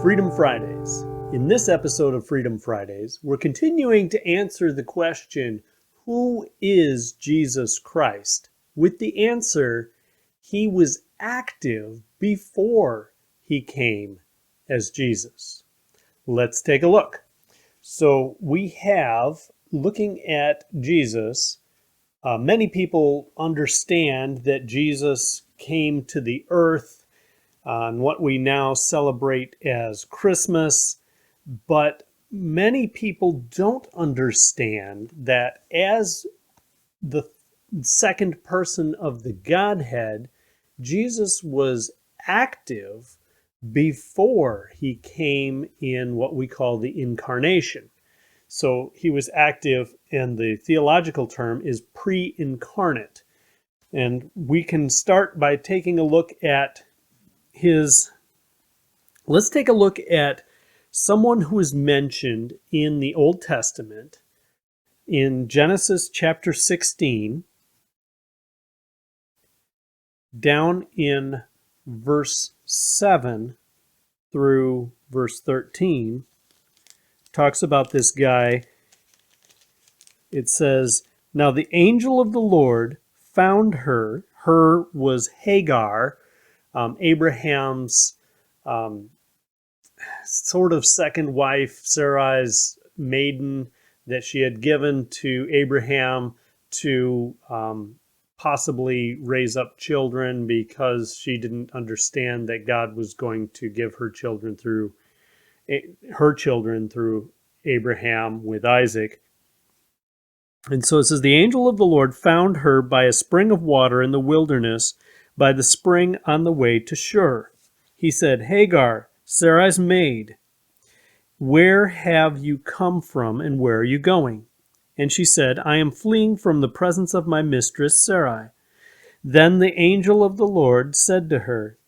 Freedom Fridays. In this episode of Freedom Fridays, we're continuing to answer the question, who is Jesus Christ? With the answer, he was active before he came as Jesus. Let's take a look. So we have, looking at Jesus, many people understand that Jesus came to the earth on what we now celebrate as Christmas, but many people don't understand that as the second person of the Godhead, Jesus was active before he came in what we call the incarnation. So he was active, and the theological term is pre-incarnate. And we can start by taking a look at let's take a look at someone who is mentioned in the Old Testament in Genesis chapter 16, down in verse 7 through verse 13, talks about this guy. It says, "Now the angel of the Lord found her." Her was Hagar, Abraham's sort of second wife, Sarai's maiden that she had given to Abraham to possibly raise up children, because she didn't understand that God was going to give her children through Abraham with Isaac. And so it says, "The angel of the Lord found her by a spring of water in the wilderness, by the spring on the way to Shur. He said, 'Hagar, Sarai's maid, where have you come from and where are you going?' And she said, 'I am fleeing from the presence of my mistress Sarai.' Then the angel of the Lord said to her,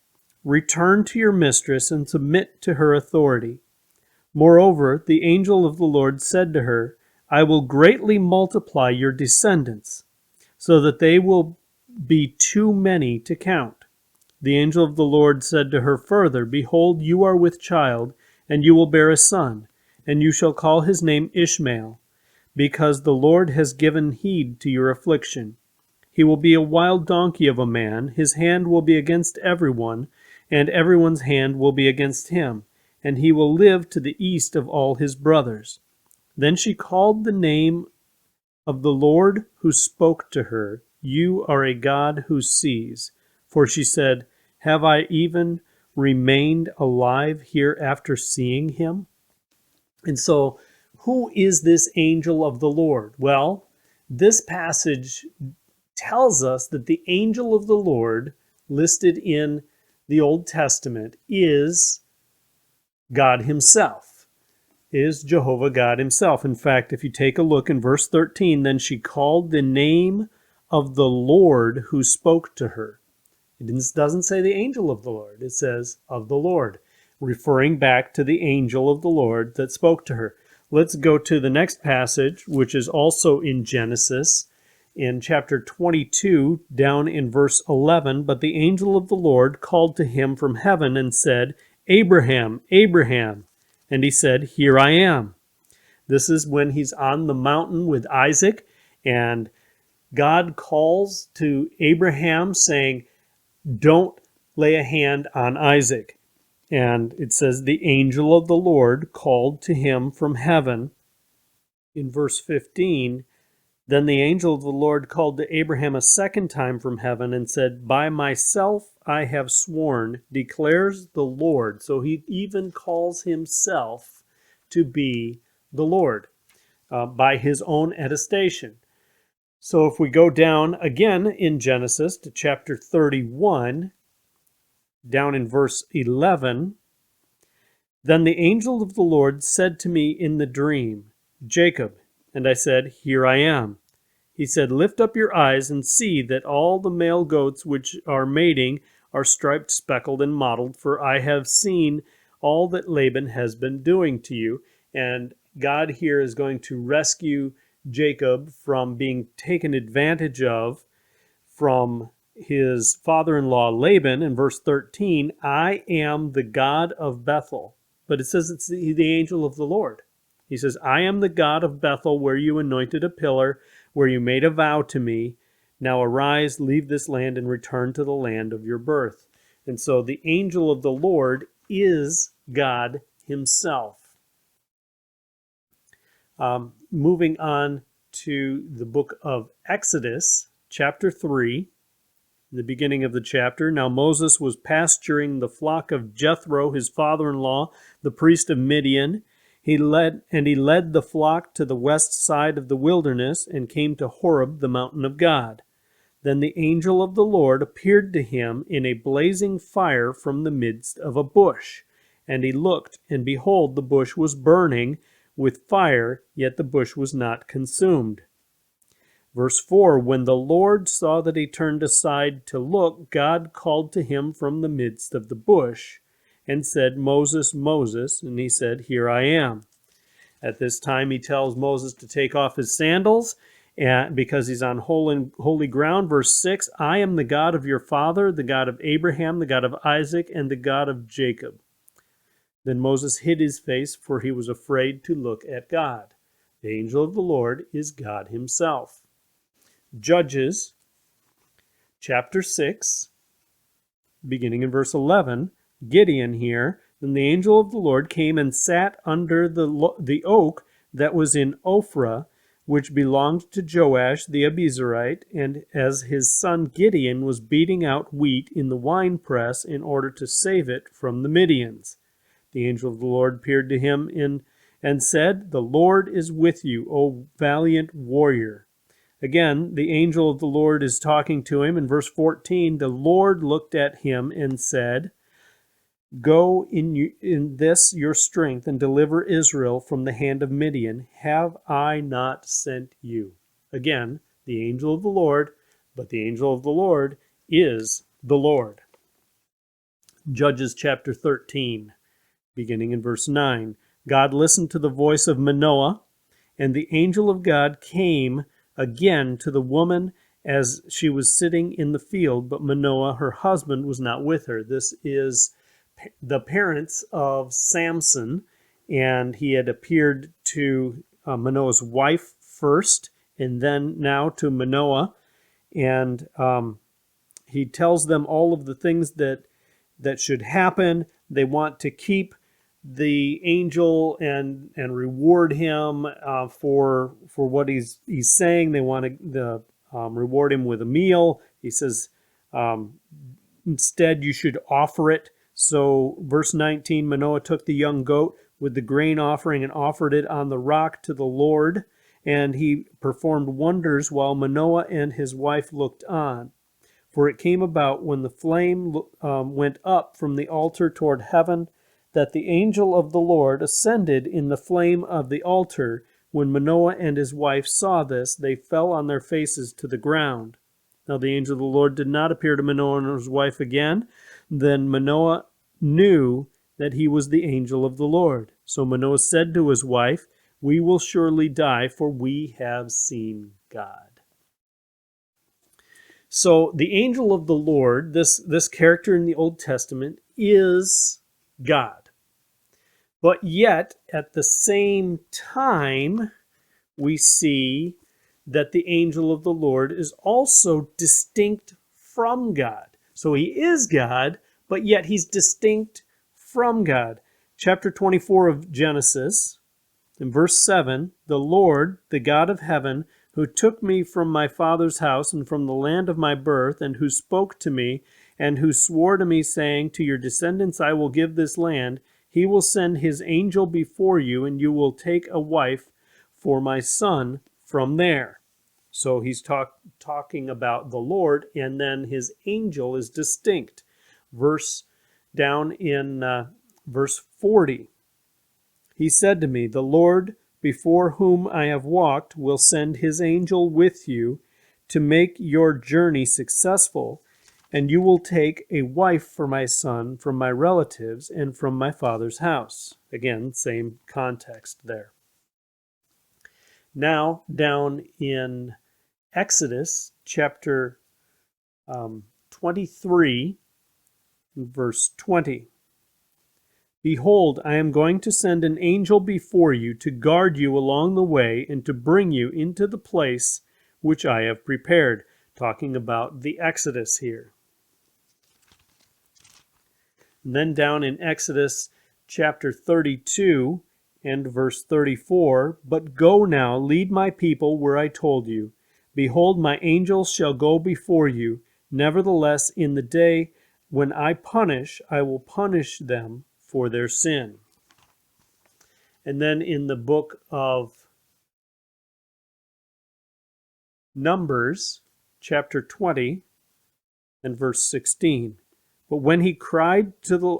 'Return to your mistress and submit to her authority.' Moreover, the angel of the Lord said to her, 'I will greatly multiply your descendants, so that they will be too many to count.' The angel of the Lord said to her further, 'Behold, you are with child, and you will bear a son, and you shall call his name Ishmael, because the Lord has given heed to your affliction. He will be a wild donkey of a man, his hand will be against everyone, and everyone's hand will be against him, and he will live to the east of all his brothers.' Then she called the name of the Lord who spoke to her, 'You are a God who sees.' For she said, 'Have I even remained alive here after seeing him?'" And so, who is this angel of the Lord? Well, this passage tells us that the angel of the Lord listed in the Old Testament is God himself. Is Jehovah God himself. In fact, if you take a look in verse 13, then she called the name of the Lord who spoke to her. It doesn't say the angel of the Lord. It says of the Lord, referring back to the angel of the Lord that spoke to her. Let's go to the next passage, which is also in Genesis, in chapter 22, down in verse 11. "But the angel of the Lord called to him from heaven and said, 'Abraham, Abraham.' And he said, 'Here I am.'" This is when he's on the mountain with Isaac, and God calls to Abraham saying, "Don't lay a hand on Isaac." And it says, "The angel of the Lord called to him from heaven." In verse 15, "Then the angel of the Lord called to Abraham a second time from heaven and said, 'By myself I have sworn, declares the Lord.'" So he even calls himself to be the Lord by his own attestation. So if we go down again in Genesis to chapter 31, down in verse 11, "Then the angel of the Lord said to me in the dream, 'Jacob.' And I said, 'Here I am.' He said, 'Lift up your eyes and see that all the male goats which are mating are striped, speckled, and mottled, for I have seen all that Laban has been doing to you.'" And God here is going to rescue Jacob from being taken advantage of from his father-in-law Laban. In verse 13, "I am the God of Bethel, but it says it's the angel of the Lord. He says, I am the God of Bethel, where you anointed a pillar, where you made a vow to me. Now arise, leave this land, and return to the land of your birth. And so the angel of the Lord is God himself. Moving on to the book of Exodus, chapter 3, the beginning of the chapter. Now Moses was pasturing the flock of Jethro, his father-in-law, the priest of Midian. He led the flock to the west side of the wilderness and came to Horeb, the mountain of God. Then the angel of the Lord appeared to him in a blazing fire from the midst of a bush. And he looked, and behold, the bush was burning with fire, yet the bush was not consumed. Verse 4, when the Lord saw that he turned aside to look, God called to him from the midst of the bush and said, Moses, Moses. And he said, here I am. At this time, he tells Moses to take off his sandals because he's on holy ground. Verse 6, I am the God of your father, the God of Abraham, the God of Isaac, and the God of Jacob. Then Moses hid his face, for he was afraid to look at God. The angel of the Lord is God himself. Judges, chapter 6, beginning in verse 11, Gideon here, then the angel of the Lord came and sat under the oak that was in Ophrah, which belonged to Joash the Abiezrite, and as his son Gideon was beating out wheat in the winepress in order to save it from the Midians. The angel of the Lord appeared to him and said, the Lord is with you, O valiant warrior. Again, the angel of the Lord is talking to him. In verse 14, the Lord looked at him and said, go in this your strength and deliver Israel from the hand of Midian. Have I not sent you? Again, the angel of the Lord, but the angel of the Lord is the Lord. Judges chapter 13, beginning in verse 9. God listened to the voice of Manoah, and the angel of God came again to the woman as she was sitting in the field, but Manoah, her husband, was not with her. This is the parents of Samson, and he had appeared to Manoah's wife first, and then now to Manoah, and he tells them all of the things that should happen. They want to keep the angel and reward him for what he's saying. They want to reward him with a meal. He says, instead you should offer it. So verse 19, Manoah took the young goat with the grain offering and offered it on the rock to the Lord, and he performed wonders while Manoah and his wife looked on. For it came about when the flame went up from the altar toward heaven, that the angel of the Lord ascended in the flame of the altar. When Manoah and his wife saw this, they fell on their faces to the ground. Now the angel of the Lord did not appear to Manoah and his wife again. Then Manoah knew that he was the angel of the Lord. So Manoah said to his wife, we will surely die, for we have seen God. So the angel of the Lord, this character in the Old Testament, is God. But yet, at the same time, we see that the angel of the Lord is also distinct from God. So he is God, but yet he's distinct from God. Chapter 24 of Genesis, in verse 7, the Lord, the God of heaven, who took me from my father's house and from the land of my birth, and who spoke to me, and who swore to me, saying, to your descendants I will give this land, he will send his angel before you, and you will take a wife for my son from there. So he's talking about the Lord, and then his angel is distinct. Down in verse 40, he said to me, the Lord before whom I have walked will send his angel with you to make your journey successful, and you will take a wife for my son from my relatives and from my father's house. Again, same context there. Now, down in Exodus chapter 23, verse 20. Behold, I am going to send an angel before you to guard you along the way and to bring you into the place which I have prepared. Talking about the Exodus here. And then down in Exodus chapter 32 and verse 34, But go now, lead my people where I told you. Behold, my angels shall go before you. Nevertheless, in the day when I will punish them for their sin. And then in the book of Numbers, chapter 20 and verse 16, But when he cried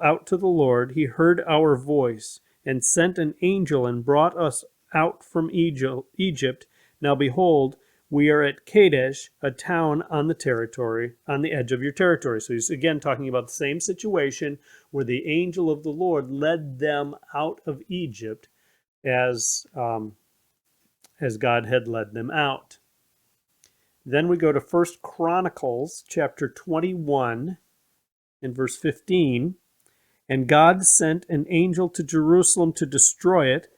out to the Lord, he heard our voice, and sent an angel and brought us out from Egypt. Now behold, we are at Kadesh, a town on the edge of your territory. So he's again talking about the same situation where the angel of the Lord led them out of Egypt as God had led them out. Then we go to 1 Chronicles chapter 21 and verse 15. And God sent an angel to Jerusalem to destroy it.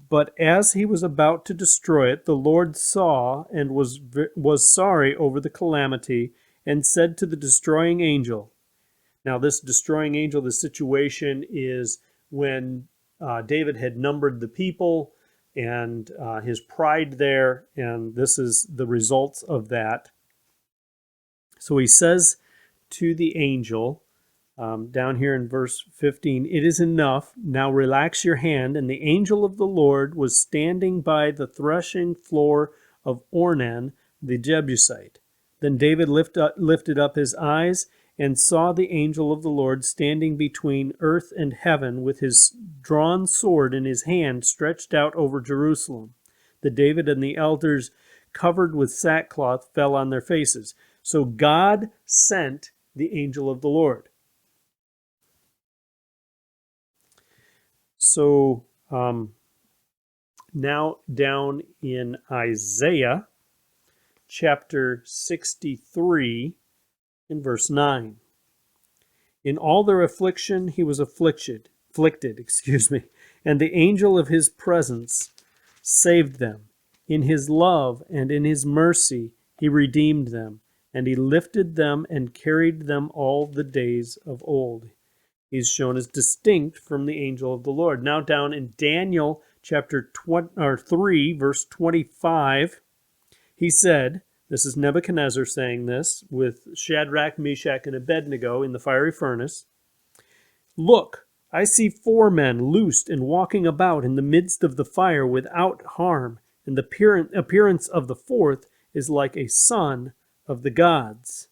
But as he was about to destroy it, the Lord saw and was sorry over the calamity and said to the destroying angel. Now this destroying angel, the situation is when David had numbered the people and his pride there, and this is the results of that. So he says to the angel, down here in verse 15, It is enough, now relax your hand. And the angel of the Lord was standing by the threshing floor of Ornan the Jebusite. Then David lifted up his eyes and saw the angel of the Lord standing between earth and heaven with his drawn sword in his hand stretched out over Jerusalem. The David and the elders, covered with sackcloth, fell on their faces. So God sent the angel of the Lord. So now down in Isaiah chapter 63 in verse 9. In all their affliction he was afflicted, and the angel of his presence saved them. In his love and in his mercy he redeemed them, and he lifted them and carried them all the days of old. He's shown as distinct from the angel of the Lord. Now down in Daniel chapter 3, verse 25, he said, this is Nebuchadnezzar saying this, with Shadrach, Meshach, and Abednego in the fiery furnace. Look, I see 4 men loosed and walking about in the midst of the fire without harm, and the appearance of the 4th is like a son of the gods.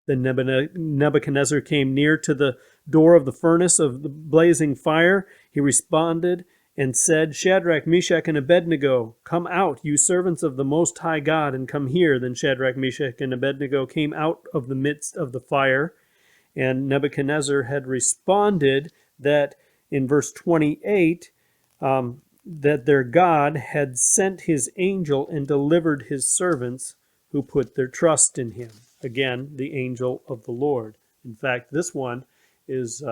Then Nebuchadnezzar came near to the door of the furnace of the blazing fire. He responded and said, Shadrach, Meshach, and Abednego, come out, you servants of the Most High God, and come here. Then Shadrach, Meshach, and Abednego came out of the midst of the fire. And Nebuchadnezzar had responded that in verse 28, that their God had sent his angel and delivered his servants who put their trust in him. Again, the angel of the Lord. In fact, this one is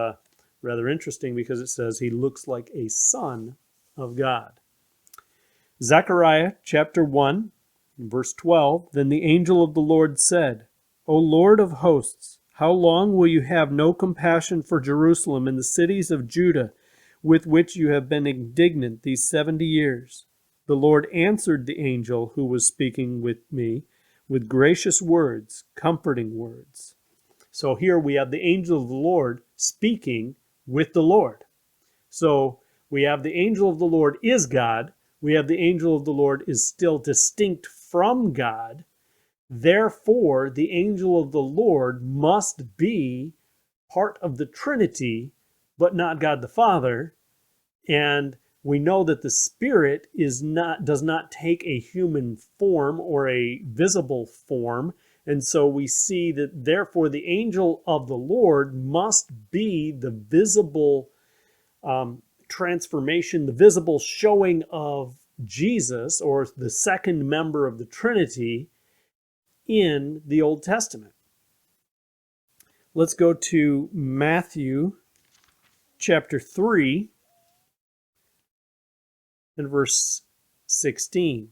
rather interesting because it says he looks like a son of God. Zechariah chapter 1, verse 12, Then the angel of the Lord said, O Lord of hosts, how long will you have no compassion for Jerusalem and the cities of Judah, with which you have been indignant these 70 years? The Lord answered the angel who was speaking with me with gracious words, comforting words. So here we have the angel of the Lord speaking with the Lord. So we have the angel of the Lord is God. We have the angel of the Lord is still distinct from God. Therefore, the angel of the Lord must be part of the Trinity, but not God the Father. And we know that the Spirit does not take a human form or a visible form. And so we see that therefore the angel of the Lord must be the visible transformation, the visible showing of Jesus, or the second member of the Trinity in the Old Testament. Let's go to Matthew chapter 3 and verse 16.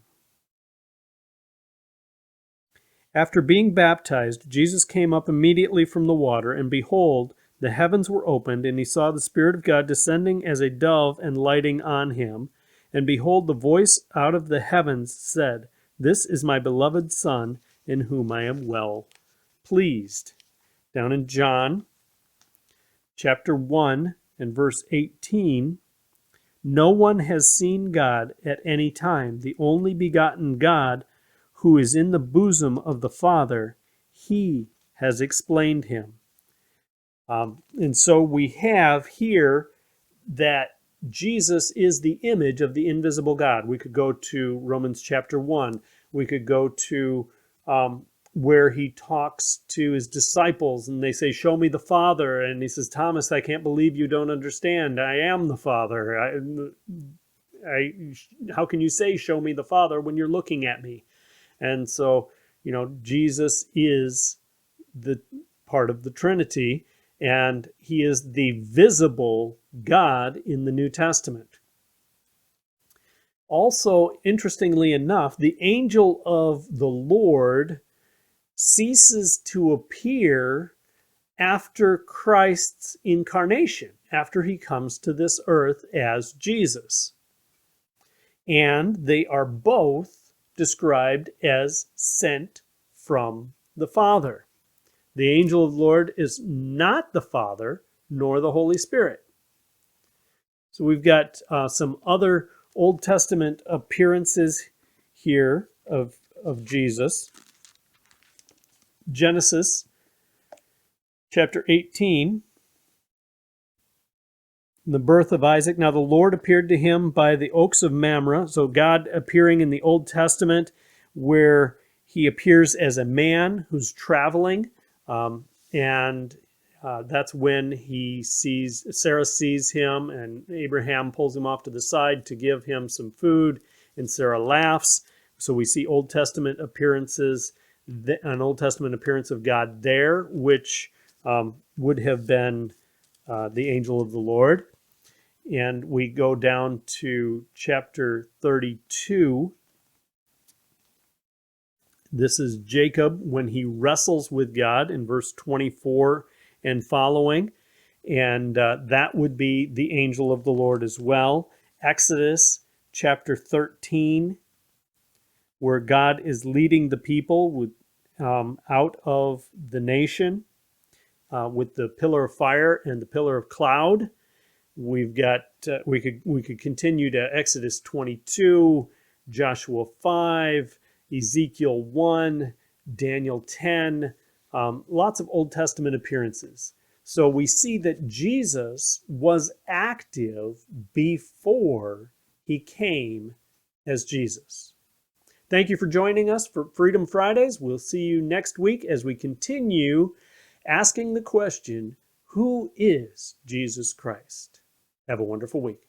After being baptized, Jesus came up immediately from the water, and behold, the heavens were opened, and he saw the Spirit of God descending as a dove and lighting on him. And behold, the voice out of the heavens said, "This is my beloved Son, in whom I am well pleased." Down in John chapter 1 and verse 18, no one has seen God at any time. The only begotten God, who is in the bosom of the Father, he has explained him. And so we have here that Jesus is the image of the invisible God. We could go to Romans chapter 1. We could go to where he talks to his disciples and they say, "Show me the Father." And he says, "Thomas, I can't believe you don't understand. I am the Father. How can you say, 'Show me the Father,' when you're looking at me?" And so, Jesus is the part of the Trinity, and he is the visible God in the New Testament. Also, interestingly enough, the angel of the Lord ceases to appear after Christ's incarnation, after he comes to this earth as Jesus. And they are both described as sent from the Father. The angel of the Lord is not the Father nor the Holy Spirit. So we've got some other Old Testament appearances here of Jesus. Genesis chapter 18, the birth of Isaac. Now the Lord appeared to him by the oaks of Mamre. So God appearing in the Old Testament, where he appears as a man who's traveling, and that's when Sarah sees him, and Abraham pulls him off to the side to give him some food, and Sarah laughs. So we see Old Testament appearances, an Old Testament appearance of God there, which would have been the angel of the Lord. And we go down to chapter 32. This is Jacob when he wrestles with God in verse 24 and following. And that would be the angel of the Lord as well. Exodus chapter 13, where God is leading the people out of the nation with the pillar of fire and the pillar of cloud. We've got we could continue to Exodus 22, Joshua 5, Ezekiel 1, Daniel 10, lots of Old Testament appearances. So we see that Jesus was active before he came as Jesus. Thank you for joining us for Freedom Fridays. We'll see you next week as we continue asking the question, who is Jesus Christ? Have a wonderful week.